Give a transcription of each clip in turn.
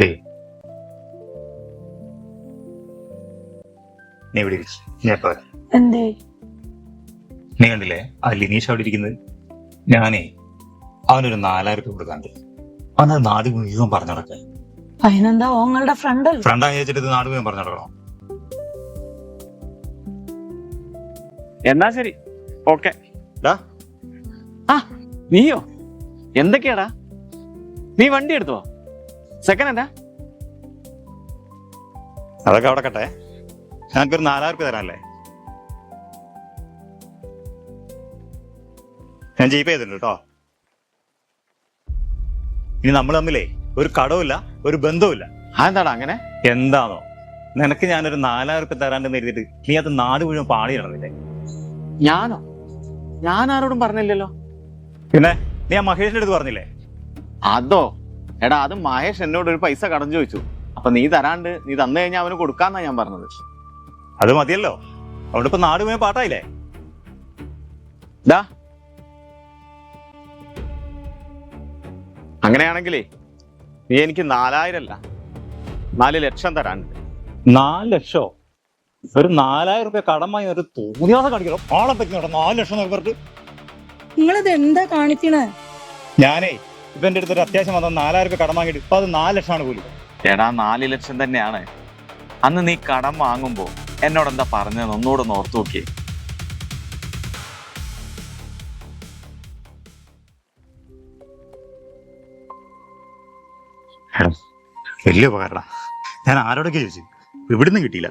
ഏയ് നീ ഇവിടെ ഇരിക്ക്. ഞാൻ ഇപ്പൊ വരാം. എന്തേ? നീ കണ്ടില്ലേ ആ ലിനീഷ് അവിടെ ഇരിക്കുന്നത്? ഞാനേ അവനൊരു 4000 രൂപ കൊടുക്കാണ്ട് അവനത് നാട് മുഴുവൻ പറഞ്ഞു നടക്കാൻ. അതിനെന്താ ഓങ്ങളുടെ ഫ്രണ്ട് ഫ്രണ്ടായി വെച്ചിട്ട് ഇത് നാട് മുഴുവൻ പറഞ്ഞു നടക്കണോ? എന്നാ ശരി, ഓക്കെ. ഡാ ആ നീയോ? എന്തൊക്കെയാടാ? നീ വണ്ടി എടുത്തോ? സെക്കൻഡ് ഹാൻഡാ? അതൊക്കെ അവിടെ കട്ടെ. ഞങ്ങൾക്കൊരു 4000 രൂപ തരാനല്ലേ? ഞാൻ ജീപ്പ് ചെയ്തിട്ടുണ്ട് കേട്ടോ. ഇനി നമ്മൾ തമ്മിലേ ഒരു കടവുമില്ല, ഒരു ബന്ധവുമില്ല. അതെന്താടാ അങ്ങനെ? എന്താണോ നിനക്ക് ഞാനൊരു 4000 രൂപ തരാണ്ടെന്ന് എഴുതിയിട്ട് നീ അത് നാട് മുഴുവൻ പാടിയിടണില്ലേ? ഞാനോ? ഞാൻ ആരോടും പറഞ്ഞില്ലല്ലോ. പിന്നെ നീ ആ മഹേഷിന്റെ അടുത്ത് പറഞ്ഞില്ലേ? അതോ? എടാ, അത് മഹേഷ് എന്നോട് ഒരു പൈസ കടം ചോദിച്ചു. അപ്പൊ നീ തരാണ്ട് നീ തന്നു കഴിഞ്ഞാൽ അവന് കൊടുക്കാന്നാ ഞാൻ പറഞ്ഞത്. അത് മതിയല്ലോ, അവിടെ ഇപ്പൊ നാട് മുഴുവൻ പാട്ടായില്ലേ? ദാ അങ്ങനെയാണെങ്കിലേ നീ എനിക്ക് 4000 അല്ല 4 ലക്ഷം തരാനുണ്ട്. 4 ലക്ഷോ? ഒരു 4000 രൂപ കടം വാങ്ങി ഒരു തോന്നിയാതെ കാണിക്കണം. ആളെ പറ്റുന്ന 4 ലക്ഷം പറഞ്ഞിട്ട് നിങ്ങളിത് എന്താ കാണിക്കണേ? ഞാനേ ഇവന്റെ അടുത്ത് ഒരു അത്യാവശ്യം വന്ന 4000 രൂപ കടം വാങ്ങിയിട്ട് ഇപ്പൊ അത് 4 ലക്ഷമാണ് പോലും. എടാ, 4 ലക്ഷം തന്നെയാണ്. അന്ന് നീ കടം വാങ്ങുമ്പോ എന്നോട് എന്താ പറഞ്ഞതെന്ന് ഒന്നുകൂടെ ഒന്ന് ഓർത്തു നോക്കിയേ. വലിയ ഉപകാരടാ. ഞാൻ ആരോടൊക്കെ ചോദിച്ചു, ഇവിടുന്ന് കിട്ടിയില്ല.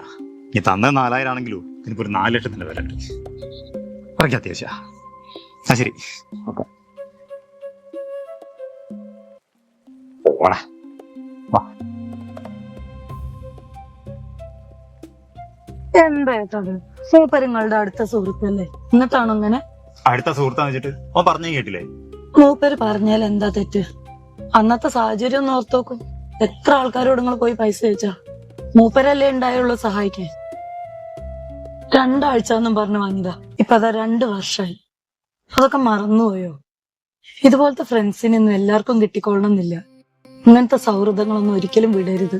നീ തന്നത് 4000 ആണെങ്കിലും എനിക്ക് ഒരു 4 ലക്ഷത്തിന്റെ വില ഉണ്ട്. കുറയ്ക്ക് അത്യാവശ്യ. ആ ശരി, ഓടാ വാ. എന്തായിട്ടത്? മൂപ്പരുങ്ങളുടെ അടുത്ത സുഹൃത്തല്ലേ, എന്നിട്ടാണോ അങ്ങനെ? അടുത്ത സുഹൃത്താന്ന് വെച്ചിട്ട് അവൻ പറഞ്ഞു കേട്ടില്ലേ? മൂപ്പര് പറഞ്ഞാൽ എന്താ തെറ്റ്? അന്നത്തെ സാഹചര്യം ഒന്ന് ഓർത്തോക്കും. എത്ര ആൾക്കാരോട് നിങ്ങൾ പോയി പൈസ ചോദിച്ചാ? മൂപ്പരല്ലേ ഉണ്ടായുള്ളൂ സഹായിക്കാൻ. 2 ആഴ്ച എന്നും പറഞ്ഞു വാങ്ങിയതാ. ഇപ്പൊ അതാ 2 വർഷമായി. അതൊക്കെ മറന്നുപോയോ? ഇതുപോലത്തെ ഫ്രണ്ട്സിനൊന്നും എല്ലാവർക്കും കിട്ടിക്കൊള്ളണമെന്നില്ല. ഇങ്ങനത്തെ സൗഹൃദങ്ങളൊന്നും ഒരിക്കലും വിടരുത്.